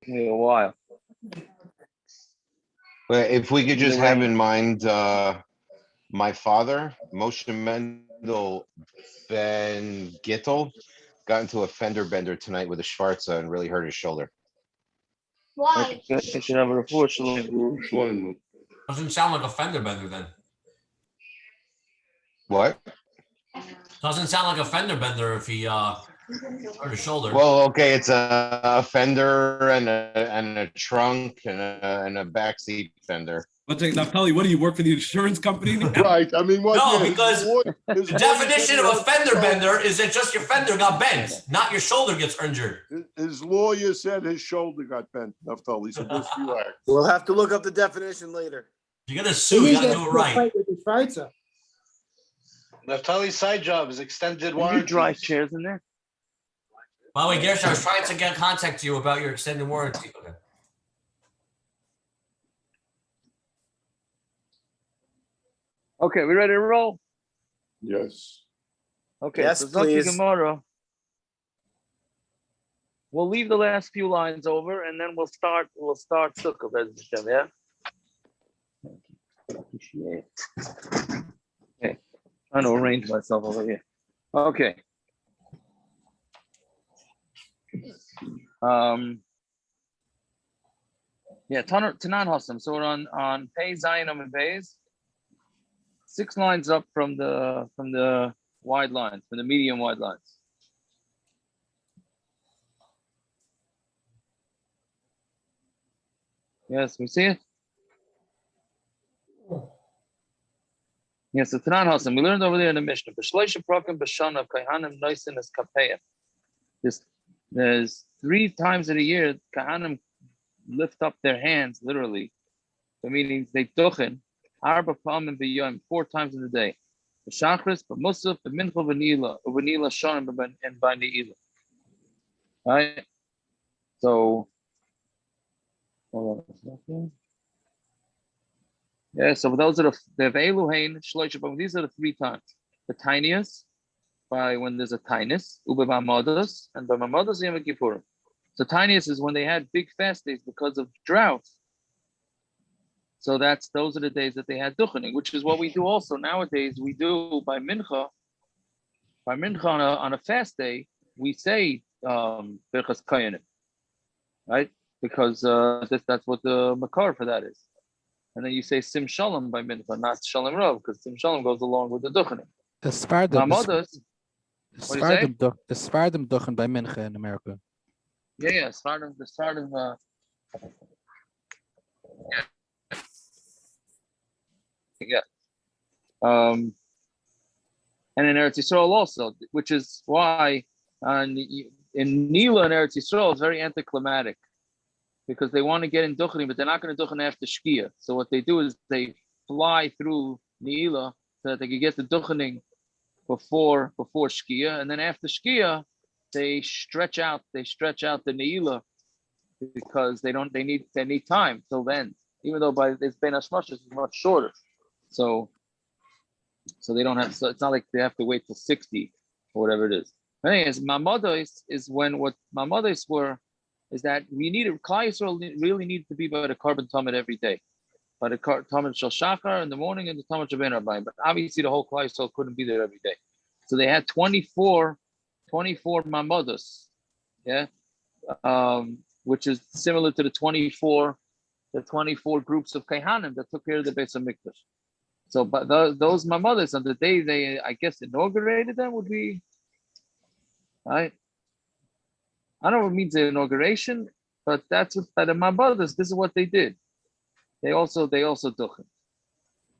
me a while. But if we could just have in mind, my father, Moshe Mendel Ben Gittel, got into a fender bender tonight with a Schwarza and really hurt his shoulder. Why? I should have a report. Doesn't sound like a fender bender then. What? Doesn't sound like a fender bender if he hurt his shoulder. Well, okay, it's a fender and a trunk and a backseat fender. But Naftali, what do you work for the insurance company? Right. I mean, what? No, because the definition of a fender bender is that just your fender got bent, not your shoulder gets injured. His lawyer said his shoulder got bent. Naftali, so just relax. We'll have to look up the definition later. You're gonna sue, you gotta do it right. Naftali's side job is extended You warranty. dry chairs in there? By the way, Gersh, I was trying to get contact you about your extended warranty. Okay. Okay, we ready to roll? Yes. Okay, Yes, so Zaki please. Gemara. We'll leave the last few lines over, and then we'll start Sukkah, Bez Hashem, yeah? Okay, trying to arrange myself over here. Okay. Yeah, Tanan Hassam. So we're on Pei Zayin and Beis. 6 lines up from the wide lines, from the medium wide lines. Yes, we see it. Yes, it's Tanan Hassam. We learned over there in the Mishnah. There's 3 times in a year, Kahanim lift up their hands, literally. So meaning they duchen, 4 times in the day. The Shachris, the Musaf, the Mincha, the nilah, Shan, and by nilah. Right? So, hold on a second. Yeah, so those are the Ve'eluhain, Shloisha, these are the 3 times. The tiniest, by when there's a tinus, Ube Mamadas, and by Mamadas, Yom Kippur. So tiniest is when they had big fast days because of drought. So those are the days that they had duchening, which is what we do also nowadays. We do by mincha on a fast day, we say Birchas Kayanim, right? Because that's what the makar for that is. And then you say Sim Shalom by mincha, not Shalom Rav, because Sim Shalom goes along with the duchening. The Sfardim duchen by mincha in America. Yeah, Sfardim, the Sfardim. Yeah. And in Eretz Yisrael also, which is why in nilah and Eretz Yisrael is very anticlimactic, because they want to get in duchening, but they're not going to duchen after Shkia. So what they do is they fly through nilah so that they can get the duchening before Shkia, and then after Shkia they stretch out the nilah because they need time till then. Even though by this Ben Hashmash is much shorter. So they don't have. So it's not like they have to wait till 60 or whatever it is. Anyways, Mamados is when what Mamados were is that we needed Klal Yisrael really needed to be by the carbon Talmud every day, by the Talmud Shel Shachar in the morning and the Talmud Shel Ben Arbayim. But obviously the whole Klal Yisrael couldn't be there every day, so they had 24 Mamados, yeah, which is similar to the 24 groups of Kaihanim that took care of the Beis HaMikdash. So, but those Mamadas on the day they, I guess, inaugurated them would be, right? I don't know what it means the inauguration, but that's what by the Mamadas. This is what they did. They also duchen.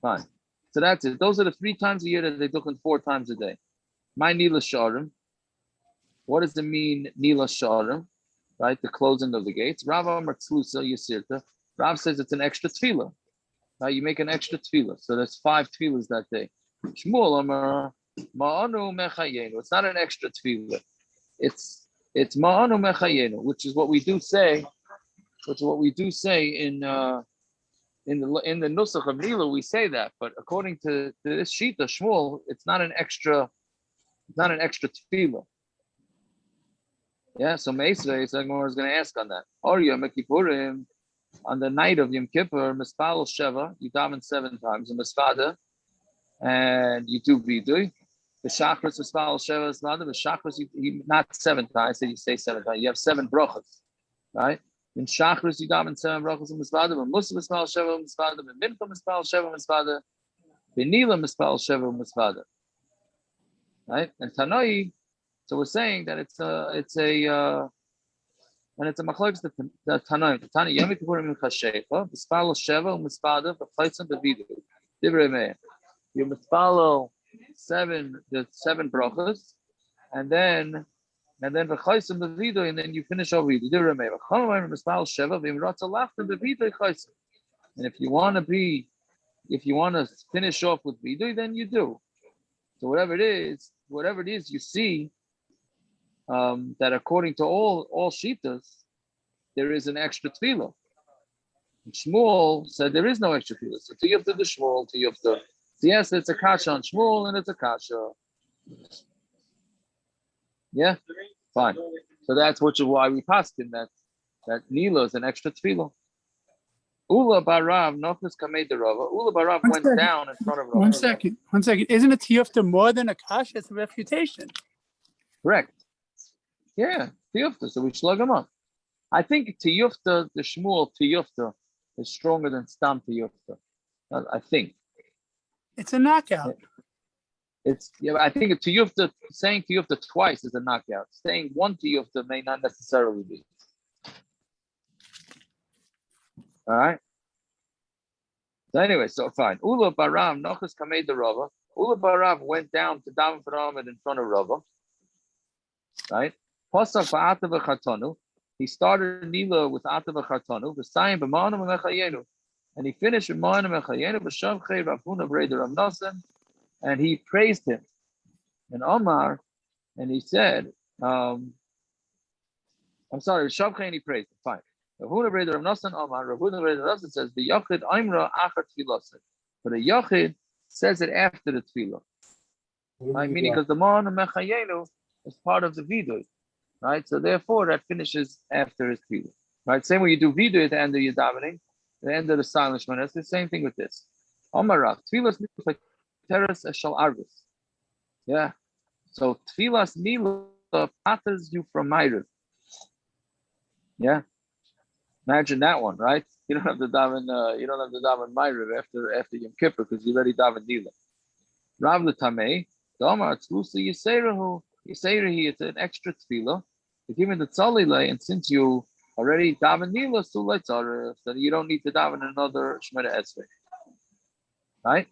Fine. So that's it. Those are the 3 times a year that they duchen 4 times a day. My nilah sharim. What does it mean nilah sharim? Right, the closing of the gates. Rav Amar Tzlusa Yisirta. Rav says it's an extra tevila. Now you make an extra tevila. So there's 5 tevilas that day. Shmuel Amar Ma'anu Mechayenu. It's not an extra tevila. It's Ma'anu Mechayenu, which is what we do say. Which is what we do say in the nusach of nilah. We say that, but according to this shita Shmuel, it's not an extra tefila. Yeah, so Meisvei, so Gemara is going to ask on that. Or Yom Kippurim, on the night of Yom Kippur, Mispal Sheva, you daven 7 times, and Misfada, and you do Vidui. The Shachris Mispal Sheva is not the Shachris, you not 7 times, so you say 7 times. You have 7 brachas, right? In Shachris, you daven 7 brachas and Misfada, but Musa Mispal Sheva Misfada, but Mincha Mispal Sheva Misfada, nilah Mispal Sheva Misfada, right? And Tanoi, so we're saying that it's a machlokes the Tanoim. The Tani Yom Kippur Minchashecha, Mispalo Sheva, Mispada, V'Chaitzim B'Vidu. Divrei Meir. You Mispalo 7 brachas, and then V'Chaitzim B'Vidu, and then you finish over Vidu. Divrei Meir. V'Chaitzim Mispalo Sheva, V'Imratza Lachtem B'Vidu Chaitzim. And if you want to finish off with Vidu, then you do. So whatever it is you see. That according to all shitas, there is an extra tevila. Shmuel said there is no extra tevila. So tiyufta the Shmuel, tiyufta. So yes, it's a kasha on Shmuel and it's a kasha. Yeah, fine. So that's why we passed in that nilah is an extra tevila. Ula barav nofes kamei derava. Ula barav went down in front of Rav. One second. Isn't a tiyufta more than a kasha? It's a refutation. Correct. Yeah, tiyufta. So we slug him up. I think tiyufta, the Shmuel tiyufta, is stronger than stam tiyufta. I think it's a knockout. I think tiyufta, saying tiyufta twice is a knockout. Saying one tiyufta may not necessarily be. All right. So anyway, so fine. Ula barav nochas kamei derava. Ula barav went down to daven for omen in front of Rava. Right. He started nilah with Atav Chartanu, v'sayim b'ma'anu v'mechayenu, and he finished with ma'anu v'mechayenu v'shavchei Rav Huna b'reder Rav Nosson, and he praised him. And Omar, and he said, I'm sorry, v'shavchei, and he praised him. Fine. Rav Huna b'reder Rav Nosson, Omar. Rav Huna b'reder Rav Nosson says the Yochid Aimra Achar Tfilaseh, but a Yochid says it after the Tfilah, right? Meaning because the ma'anu v'mechayenu is part of the Vidui. Right, so therefore that finishes after his tefillah. Right, same way you do vidu at the end of your davening, the end of the silent shemana. It's the same thing with this. Omarav tefillas like teres eshal argus. Yeah, so tefillas nilah patters you from ma'ariv. Yeah, imagine that one, right? You don't have to daven. You don't have to daven ma'ariv after Yom Kippur because you already daven nilah. Rav l'tamei domar tzlusa yiserahu. It's an extra tefillah. You give me the tzalilei, and since you already daven nilah, so you don't need to daven another shmona esrei. Right?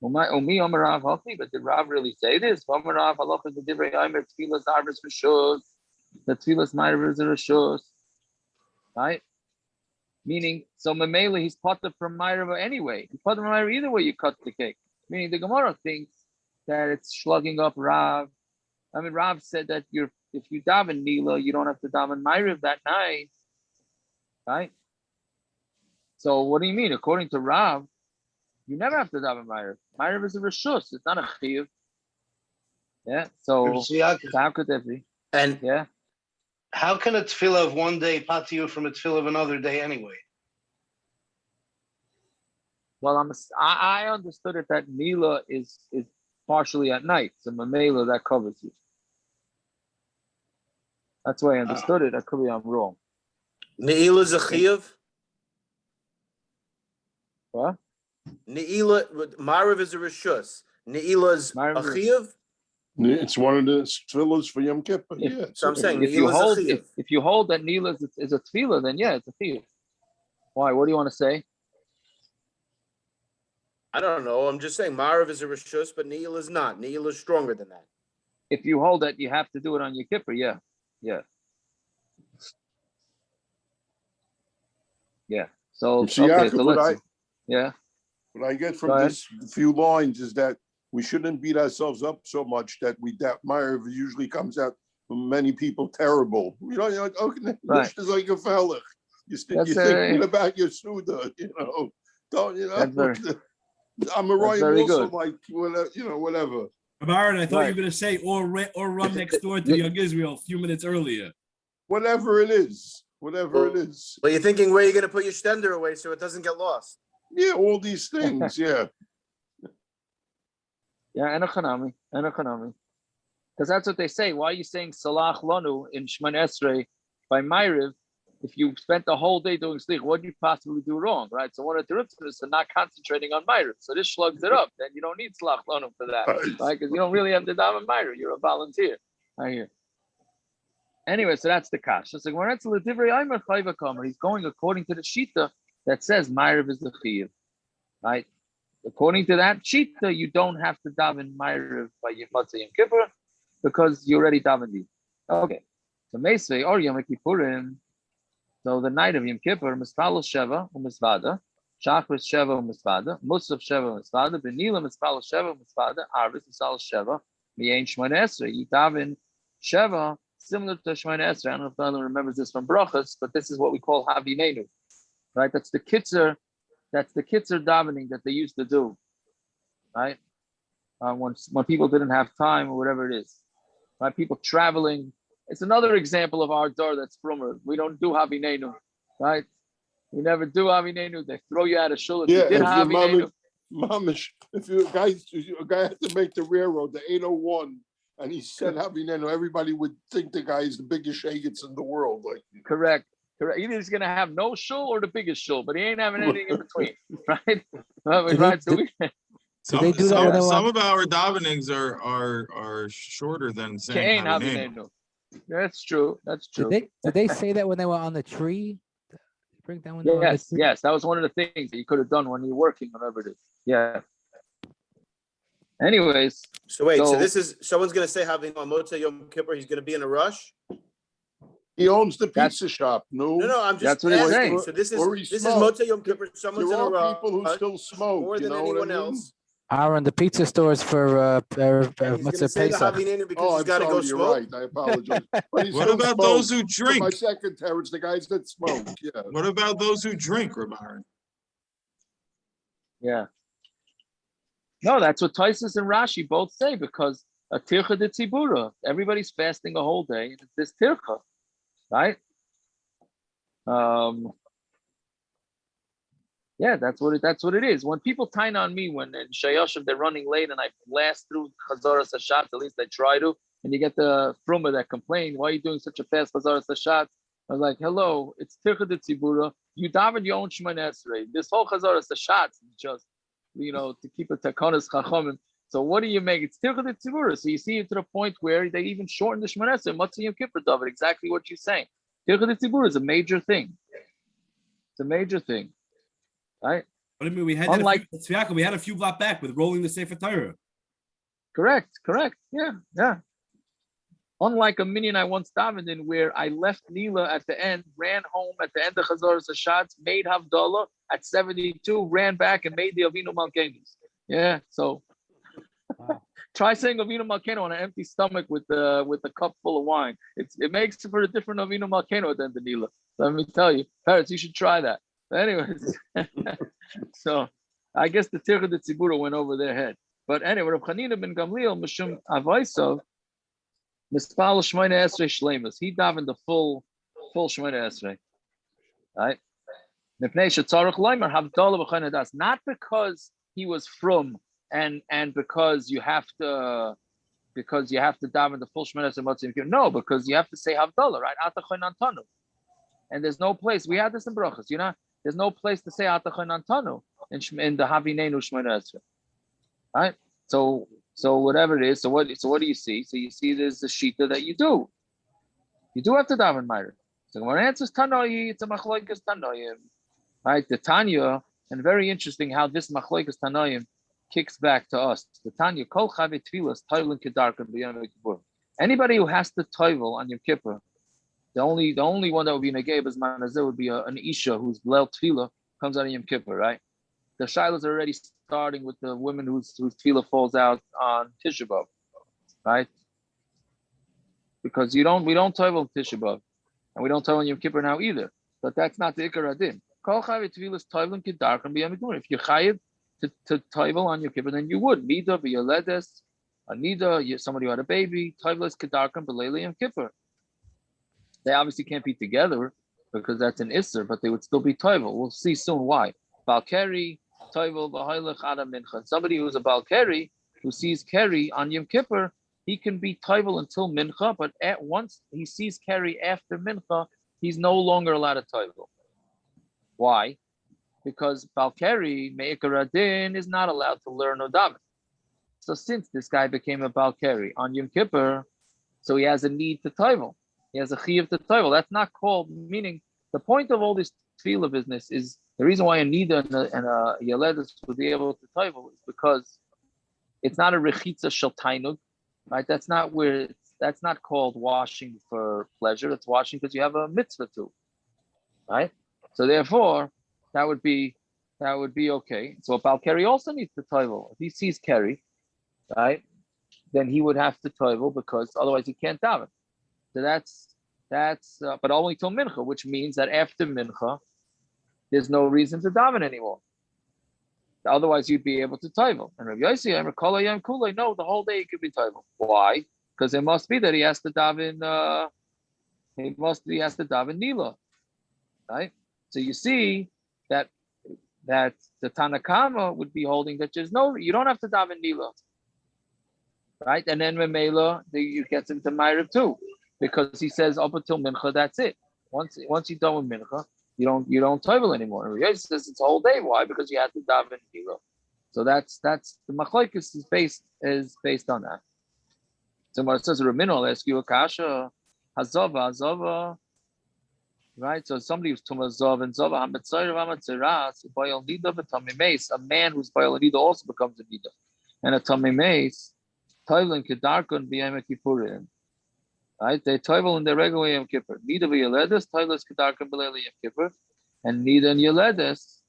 Umi Omer Rav Hachi, but did Rav really say this? Omer Rav halacha the divrei Omer tefillas arvis rishus, the tefillas ma'ariv is a rishus. Right? Meaning, so memela he's potter from ma'ariv anyway. He's potter from ma'ariv either way you cut the cake. Meaning the Gemara thinks that it's slugging up Rav. I mean, Rav said that if you daven nilah, you don't have to daven ma'ariv that night, right? So what do you mean? According to Rav, you never have to daven ma'ariv. Ma'ariv is a reshus; it's not a chiyuv. Yeah. So how could that be? And yeah, how can a tefillah of one day pat you from a tefillah of another day anyway? Well, I understood it that nilah is partially at night, so mamela that covers you. That's why I understood it. I could be wrong. Nilah is a chiyuv. What? Nilah, ma'ariv is a rishus. Nilah is a chiyuv. It's one of the tefillahs for Yom Kippur. Yeah. So I'm saying if you hold that nilah is a tefillah, then yeah, it's a chiyuv. Why? What do you want to say? I don't know. I'm just saying ma'ariv is a rishus, but nilah is not. Nilah is stronger than that. If you hold that, you have to do it on your kippur. Yeah. So okay, so let's. What I get from this few lines is that we shouldn't beat ourselves up so much that ma'ariv usually comes out from many people terrible. You're like, okay, this is like a fella. You're thinking about your suda, Don't That's very I'm a right very also good. like whatever. Baron, I thought Right. you were going to say or run next door to Young Israel a few minutes earlier. Whatever it is, whatever it is. Well, you're thinking where you're going to put your stender away so it doesn't get lost. Yeah, all these things. Yeah. Yeah, enochanami. Because that's what they say. Why are you saying Salach Lanu in Shemon Esrei by Ma'ariv? If you spent the whole day doing slich, what did you possibly do wrong, right? So one of the roots is not concentrating on Ma'ariv. So this slugs it up. Then you don't need Salach Lanu for that, right? Because you don't really have to daven Ma'ariv. You're a volunteer. I hear. Anyway, so that's the kash. So when it's l'divrei Aimer chayva kamer, he's going according to the shita that says Ma'ariv is the chiyuv, right? According to that shita, you don't have to daven Ma'ariv by Yom Kippur because you already davened it. Okay. So Meisvei or Yom Kippurim. So the night of Yom Kippur, Mispalo Sheva u'Misvada, Shachris Sheva u'Misvada, Musaf Sheva u'Misvada, Benila Mispalo Sheva u'Misvada, Arvis Mispalo Sheva, Mi'ain Shemon Esrei. You daven Sheva similar to Shemon Esrei. I don't know if anyone remembers this from Brachas, but this is what we call Havinenu, right? That's the kitzer davening that they used to do, right? When people didn't have time or whatever it is, right? People traveling. It's another example of our door that's frumer. We don't do Havinenu, right? We never do Havinenu. They throw you out of shul if you did Havinenu. Mamish, if a guy had to make the railroad, the 801, and he said Havinenu, everybody would think the guy is the biggest shagets in the world. Like Correct. Either he's gonna have no shul or the biggest shul, but he ain't having anything in between, right? Right. Some of our davenings are shorter than saying Havinenu. That's true. Did they say that when they were on the tree? Bring that one. Yes. That was one of the things that you could have done when you're working, whatever it is. Yeah. Anyways. So wait. So this is someone's gonna say having on Motzei Yom Kippur. He's gonna be in a rush. He owns the pizza shop. No, I'm just that's what he's saying. So this is Motzei Yom Kippur. Someone's in a rush. People who still smoke more than anyone else. Aaron, the pizza stores for Motzei Pesach. Because he's got to go smoke. Right. I apologize. What about those who drink? My secretary, it's the guys that smoke. Yeah. What about those who drink, Rabbi? Yeah. No, that's what Taisus and Rashi both say, because a tircha de tzibura, everybody's fasting a whole day, and it's this tircha, right? Yeah, that's what it is. When people tine on me when in Shayoshev they're running late and I blast through Chazaras Hashatz, at least I try to, and you get the fruma that complain, why are you doing such a fast Chazaras Hashatz? I was like, hello, it's tircha de tzibura. You daven your own Shemon Esrei. This whole Chazaras Hashatz is just, to keep a takonas chachamim. So what do you make? It's tircha de tzibura. So you see it to the point where they even shorten the Shemon Esrei. Motzei Yom Kippur, David, exactly what you're saying. Tircha de tzibura is a major thing. It's a major thing. Right. But I mean, we had a few block back with rolling the Sefer Torah. Correct. Yeah. Unlike a minyan I once davened in, where I left nilah at the end, ran home at the end of Chazaras Hashatz, made Havdalah at 72, ran back and made the Avinu Malkenos. Yeah. So try saying Avinu Malkeno on an empty stomach with a cup full of wine. It makes for a different Avinu Malkeno at the end of nilah. Let me tell you, parents, you should try that. But anyways, so I guess the tircha de tzibura went over their head. But anyway, Rav Chanina ben Gamliel, Mishum Avaisov, Mispal Shemona Esrei Shleimus. He davened the full Shemona Esrei. Right? Mipnei shetzarich loimer havdalah b'chayna das. Not because he was from and because you have to daven the full Shemona Esrei Motzei Yom Kippur. No, because you have to say havdalah, right? Atachon antanu. And there's no place. We had this in Brachas, There's no place to say Atachon Antanu in the Havinenu Shemona Esrei, right? So whatever it is. So what do you see? So you see there's the shita that you do. You do have to daven Ma'ariv. So when answers Tanoi, it's a Machlokes Tanoim, right? The Tanya, and very interesting how this Machlokes Tanoim kicks back to us. The Tanya Kol Chavei Tvilas Toivlin Kedarkan B'Yom Kippur. Anybody who has to toivel on Yom Kippur. The only one that would be negay as manazeh would be an isha whose leil tevila comes out of Yom Kippur, right? The shilas are already starting with the women whose tevila falls out on Tisha B'av, right? Because we don't toivel Tisha B'av, and we don't toivel Yom Kippur now either. But that's not the ikar adin. Kol chayav tevilas toivel kedarkan b'yom kippur. If you're chayav to toivel on Yom Kippur, then you would mida b'yoledes a nida, somebody who had a baby, tevila kedarkan b'leila Yom Kippur. They obviously can't be together because that's an isser, but they would still be tevil. We'll see soon why. Bal keri, tevil b'haylech adam mincha. Somebody who's a bal keri who sees keri on Yom Kippur, he can be tevil until mincha, but once he sees keri after mincha, he's no longer allowed to tevil. Why? Because bal keri me'ikar adin is not allowed to learn or daven. So since this guy became a bal keri on Yom Kippur, so he has a need to tevil. He has a chiyuv to tevil. That's not called, meaning the point of all this tevila business is the reason why a nida and a yeledus would be able to tevil is because it's not a rechitza shel tainug, right? That's not called washing for pleasure. It's washing because you have a mitzvah to, right? So therefore, that would be okay. So a bal keri also needs to tevil. If he sees keri, right, then he would have to tevil because otherwise he can't daven. So that's but only till mincha, which means that after mincha, there's no reason to daven anymore. Otherwise, you'd be able to tevil. And Rabbi Yosi, no, the whole day he could be tevil. Why? Because it must be that he has to daven. He has to daven nilah, right? So you see that the Tanakama would be holding that you don't have to daven nilah, right? And then Memela, you get into Ma'ariv too. Because he says up until mincha, that's it. Once you're done with mincha, you don't tevil anymore. And Yosi says it's a whole day. Why? Because you have to daven nilah. So that's the Machlokes is based on that. So when it says Ramino, I'll ask you a kasha, hazava, right? So somebody who's tumah zav and zava hamatzayir hamatziras bayal nida v'tamei. A man who's bayal nida also becomes a nida, and a tamei meis tevil kedarkon b'yom kippurim. Right, they tevil in the regular Yom Kippur. Nida v'yeledes tevil kedarkan b'leila Yom Kippur, and nida and yeledes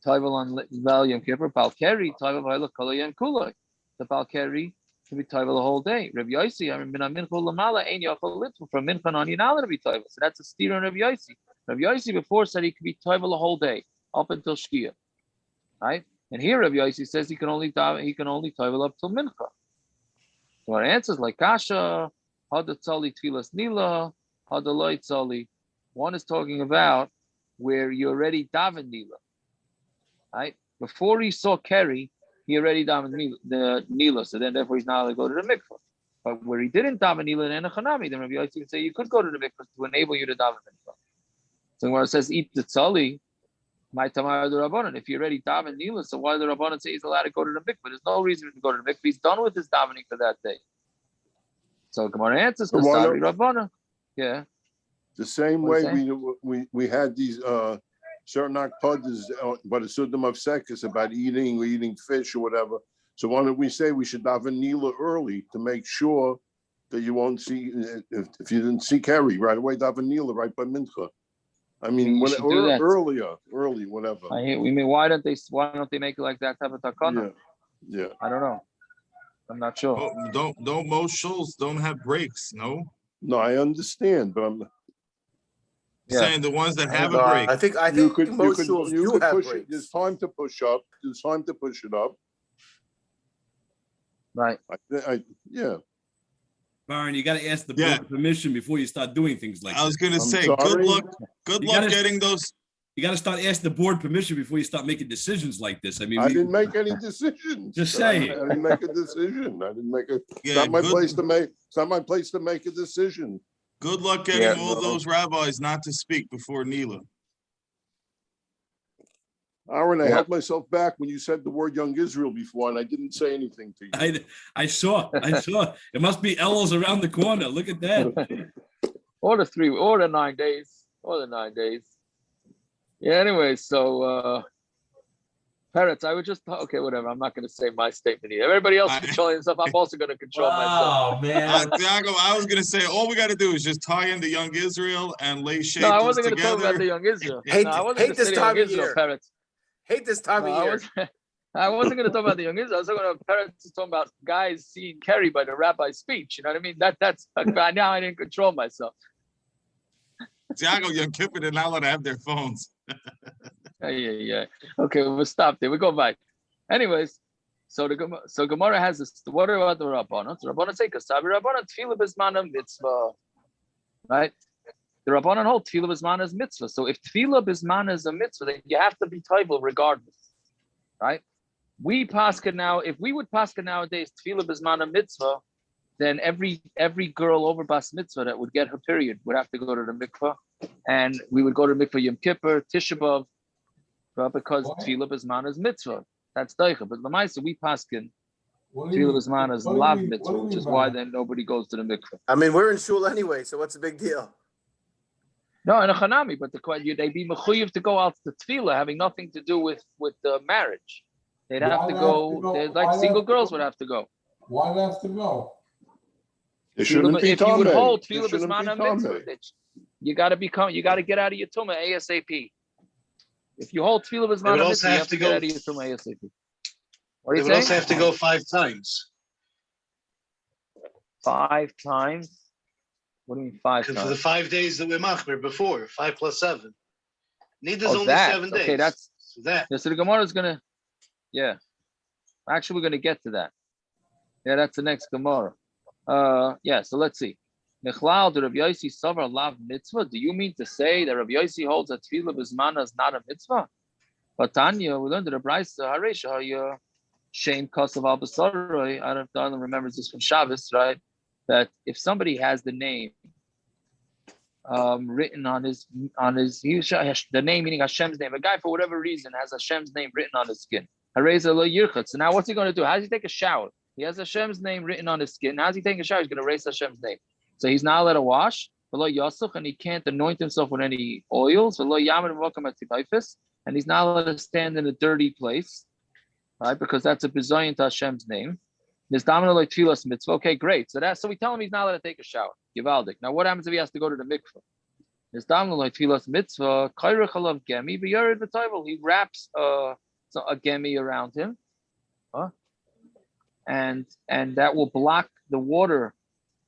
tevil on Leil Yom Kippur. Bal keri tevil v'ayla kol Yom kuloi. The bal keri can be tevil the whole day. Rabbi Yosi, I mean, mincha lamala ein yachol litful from mincha on yinala to be tevil. So that's a steer on Rabbi Yosi. Rabbi Yosi before said he could be tevil the whole day up until shkia, right? And here Rabbi Yosi says he can only tevil up till mincha. So our answers like kasha. Hadatzali tfilas nilah, hadaloi tzali. One is talking about where you already davened nilah, right? Before he saw keri, he already davened the nilah, so then therefore he's not allowed to go to the mikvah. But where he didn't daven nilah in Enochanami, then Rabbi Yosi would say you could go to the mikvah to enable you to daven mikvah. So when it says eat the tzali, my tamar the rabbanon. If you already daven nilah, so why the rabbanon say he's allowed to go to the mikvah? There's no reason to go to the mikvah. He's done with his davening for that day. So Gemara answers Kasari Rabbana. Yeah. The same way we had these certain akpadas, but it's Suddam of Sekis about eating fish or whatever. So why don't we say we should daven nilah early to make sure that you won't see if you didn't see keri right away, daven nilah right by mincha. I mean, early, whatever. We mean why don't they make it like that type of takana? Yeah. I don't know. I'm not sure. Oh, don't most shuls don't have breaks, no? No, I understand, but I'm saying the ones that have a break. I think most shuls do have breaks. There's time to push up. There's time to push it up. Right. Yeah. Byron, you got to ask the board permission before you start doing things like that. I was going to say, good luck getting those. You got to start asking the board permission before you start making decisions like this. I mean, I didn't make any decisions. Just saying. I didn't make a decision. I didn't make a. It's not my place to make. It's not my place to make a decision. Good luck getting all those rabbis not to speak before Nila. Aaron, I held myself back when you said the word Young Israel before, and I didn't say anything to you. I saw. It must be Ellos around the corner. Look at that. Or the 9 days. Yeah, anyway, so Peretz, I would just whatever. I'm not going to say my statement here. Everybody else controlling himself. I'm also going to control myself. Oh man, Thiago, I was going to say all we got to do is just tie into Young Israel and lay shapes. No, I wasn't going to talk about the Young Israel. Hate this time of year. Hate this time of year. I wasn't going to talk about the Young Israel. I was talking about Peretz talking about guys seeing keri by the rabbi's speech. You know what I mean? That's now I didn't control myself. Thiago, Yom Kippur did not let to have their phones. Yeah. Okay, we'll stop there. We go back. Anyways, So Gemara has this. What about the Rabbanon? The Rabbanon say, "Kasavi Rabbanon tefila b'zmana mitzvah." Right? The Rabbanon hold tefila b'zmana is mitzvah. So if tefila b'zmana is a mitzvah, then you have to be tevila regardless. Right? We paskin now. If we would paskin nowadays tefila b'zmana mitzvah, then every girl over bas mitzvah that would get her period would have to go to the mikvah, and we would go to the mikvah Yom Kippur, Tisha B'av, because tefila b'zmana is mitzvah. That's daicha. But l'maisa we paskin tefila b'zmana is lav mitzvah, which is why then nobody goes to the mikvah. I mean, we're in shul anyway, so what's the big deal? No, in a chanami, but they be mechuyev to go out to tefillah, having nothing to do with the marriage. They'd have to go. Like single girls would have to go. Why do they have to go? If you would hold tefillah b'zmana mitzvah, you got to get out of your tumah ASAP. If you hold tefillah b'zmana mitzvah, you have to get out of your tumah ASAP. What are you saying? They would also have to go 5 times. 5 times? What do you mean 5 times? For the 5 days that we're machmir before, 5 plus 7. Need is only that. 7 days. Okay, that's that. Yeah, so the Gemara is gonna. Yeah, actually, we're gonna get to that. Yeah, that's the next Gemara. Yeah. So let's see. Nechlal the Rabbi Yosi Savar Lav Mitzvah. Do you mean to say that Rabbi Yosi holds that tefillah b'zmana is not a mitzvah? But Tanya, we learned in the Brayso Hareisha Shem Kasav Al Basaroi. I don't remember this from Shabbos, right? That if somebody has the name written on his the name meaning Hashem's name, a guy for whatever reason has Hashem's name written on his skin. So now what's he going to do? How does he take a shower? He has Hashem's name written on his skin. How's he taking a shower? He's going to erase Hashem's name. So he's not allowed to wash, and he can't anoint himself with any oils, and he's not allowed to stand in a dirty place, right? Because that's a bizayon to Hashem's name. Okay, great. So we tell him he's not allowed to take a shower. Givaldik. Now what happens if he has to go to the mikvah? He wraps a gemi around him, and that will block the water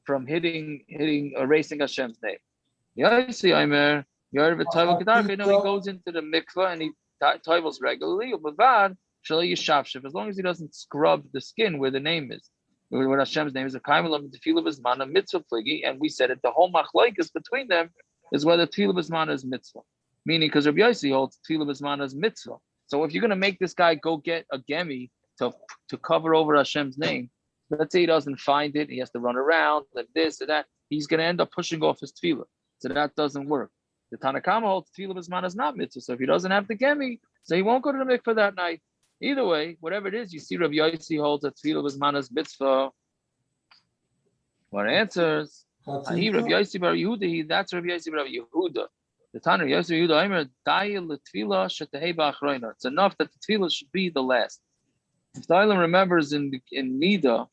from erasing Hashem's name. Yosi Omer, he goes into the mikvah and he tovels regularly. As long as he doesn't scrub the skin where the name is, where Hashem's name is, a mitzvah pligi, and we said it. The whole machlokes between them is whether tefillah b'zmana is mitzvah, meaning because Rabbi Yosi holds tefillah b'zmana is mitzvah. So if you're going to make this guy go get a gemi to cover over Hashem's name, let's say he doesn't find it, he has to run around and this and that, he's going to end up pushing off his tefillah. So that doesn't work. The Tanakama holds tefillah b'zmana is not mitzvah. So if he doesn't have the gemi, so he won't go to the mikveh that night. Either way, whatever it is, you see Rabbi Yosi holds that tefillah b'zmana is mitzvah. What answers? He Rabbi Yosi bar Yehuda. That's Rabbi Yosi bar Yehuda. The Tanner Yosi Yehuda Omer dayil l'tefillah shetehei ba'achroina. It's enough that the tefillah should be the last. If the Island remembers in Nida,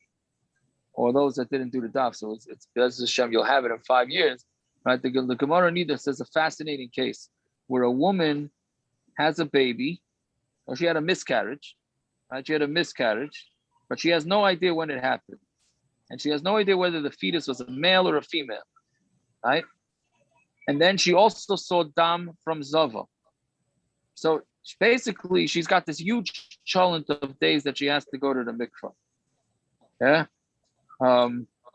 or those that didn't do the daf, so it's Bez Hashem, you'll have it in 5 years, right? The Gemara Nida says a fascinating case where a woman has a baby, or she had a miscarriage, right? She had a miscarriage, but she has no idea when it happened, and she has no idea whether the fetus was a male or a female, right? And then she also saw dam from Zava, so basically she's got this huge challenge of days that she has to go to the mikvah. Yeah.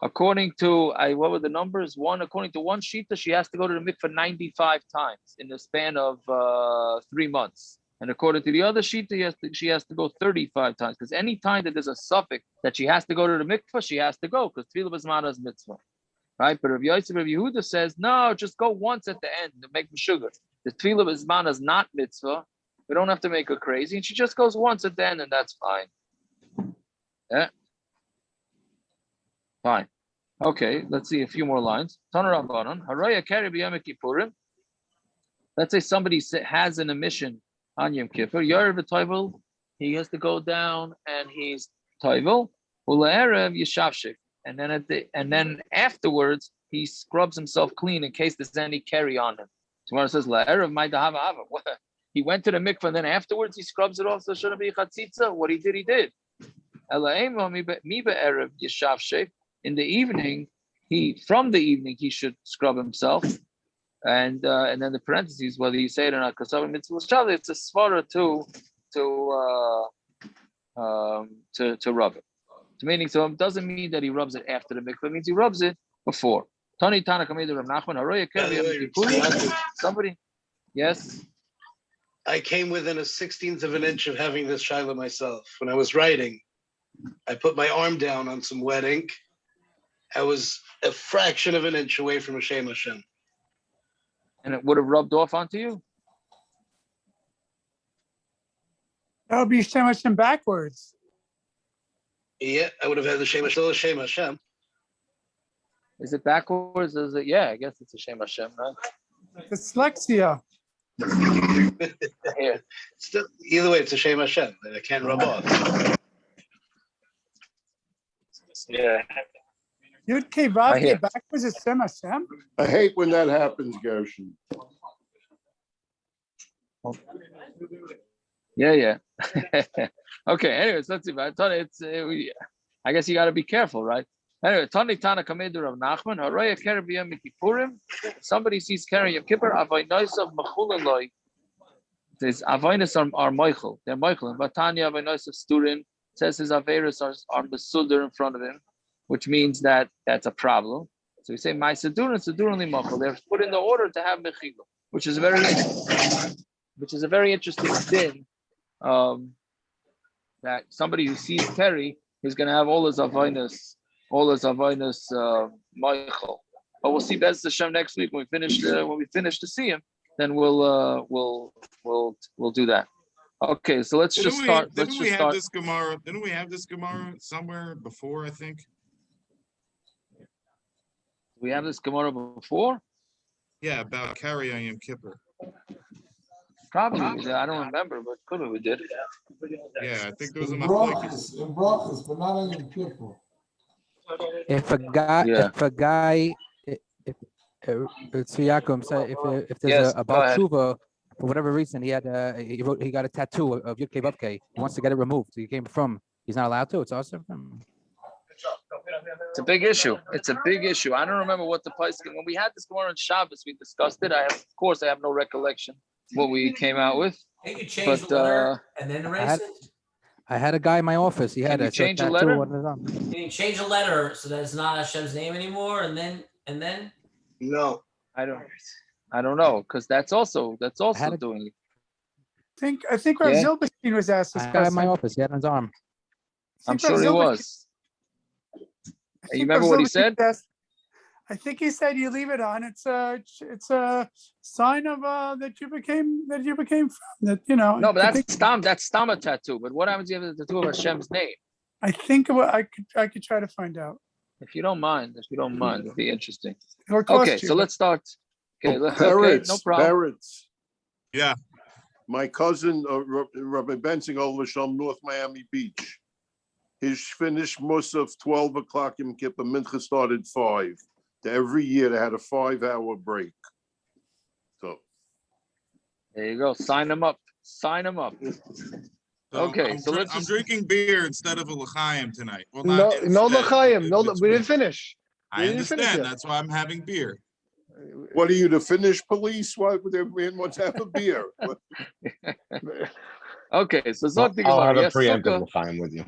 According to what were the numbers? According to one shita, she has to go to the mikvah 95 times in the span of 3 months. And according to the other shita, she has to go 35 times. Because any time that there's a suffix that she has to go to the mikvah, she has to go, because tefillah b'zmana is mitzvah. Right? But Rabbi Yosi Rabbi Yehuda says, no, just go once at the end to make sugar. The tefillah b'zmana is not mitzvah. We don't have to make her crazy. And she just goes once at the end, and that's fine. Yeah. Fine. Okay, let's see a few more lines. Keri Yom Kippur. Let's say somebody has an emission on Yom Kippur. He has to go down and he's toivel. And then afterwards he scrubs himself clean in case there's any keri on him. So when it says he went to the mikvah and then afterwards he scrubs it off, so it shouldn't be chatzitza. What he did. In the evening, from the evening he should scrub himself, and then the parentheses, whether you say it or not, because it's a svara to to rub it. So meaning, so it doesn't mean that he rubs it after the mikvah. It means he rubs it before. Tani Tana Kamei Rav Nachman Haroya Keri. Somebody, yes. I came within a 16th of an inch of having this shiloh myself. When I was writing, I put my arm down on some wet ink. I was a fraction of an inch away from a Shem Hashem. And it would have rubbed off onto you? That would be Shem Hashem backwards. Yeah, I would have had the Shem Hashem. Is it backwards? Is it? Yeah, I guess it's a Shem Hashem, right? Dyslexia. Here. Still, either way, it's a Shem Hashem. I can't rub off. Yeah. Yud K Vav K backwards is Shem Hashem. I hate when that happens, Gershon. Yeah. Okay. Anyways, let's see. It's. I guess you got to be careful, right? Anyway, Tani Tana Kamedu of Nachman Haroya Keri B'Yom Kippurim. Somebody sees Keri Yom Kippur. Avaynais of Machulaloi. There's Avaynais are Michael. They're Michael. And Vatanya Avaynais of Sturin says his Averis are Besudder in front of him, which means that that's a problem. So we say my Sedurin Sedurin Limachal. They're put in the order to have Mechila, which is a very interesting thing. That somebody who sees Keri is going to have all his Avaynais. Michael, but we'll see Bez Hashem next week when we finish to see him. Then we'll do that. Okay, so let's just start. Didn't we have this Gemara somewhere before? I think we have this Gemara before. Yeah, about Keri on Yom Kippur. Probably, I don't remember, but could have we did. Yeah, I think there was a Machlokes. In Brachos, but not on Yom Kippur. If a guy, if there's a Baal Tshuva, for whatever reason, he got a tattoo of Yud Kei Vav Kei. He wants to get it removed. He came from. He's not allowed to. It's awesome. It's a big issue. I don't remember what the price. When we had this Gemara on Shabbos, we discussed it. I have no recollection what we came out with. Can you change the letter and then erase it? I had a guy in my office. He had a change a tattoo letter. on his arm. Can you change a letter so that it's not Hashem's name anymore? And then? No, I don't know, because that's also doing it. I think Rav Zilberstein was asked this I had question. in my office. He had on his arm. I'm sure he was. You remember what he said? I think he said you leave it on. It's a sign of that you became from that, you know. No, but that's Stama tattoo. But what happens if you have the tattoo of Hashem's name? I think I could try to find out. If you don't mind, it'd be interesting. Okay, so let's start. Okay, no problem. Parrots. Yeah. My cousin, Rabbi Bensing, Shalom, North Miami Beach. His finished Musaf 12 o'clock Yom Kippur. Mincha started 5. Every year they had a 5-hour break. So there you go. Sign them up. Okay, I'm drinking beer instead of a l'chaim tonight. Well, no l'chaim. No, we didn't finish. I understand. That's why I'm having beer. What are you, the Finnish police? Why would everyone want to have a beer? Okay, so I'll have a preemptive l'chaim with you.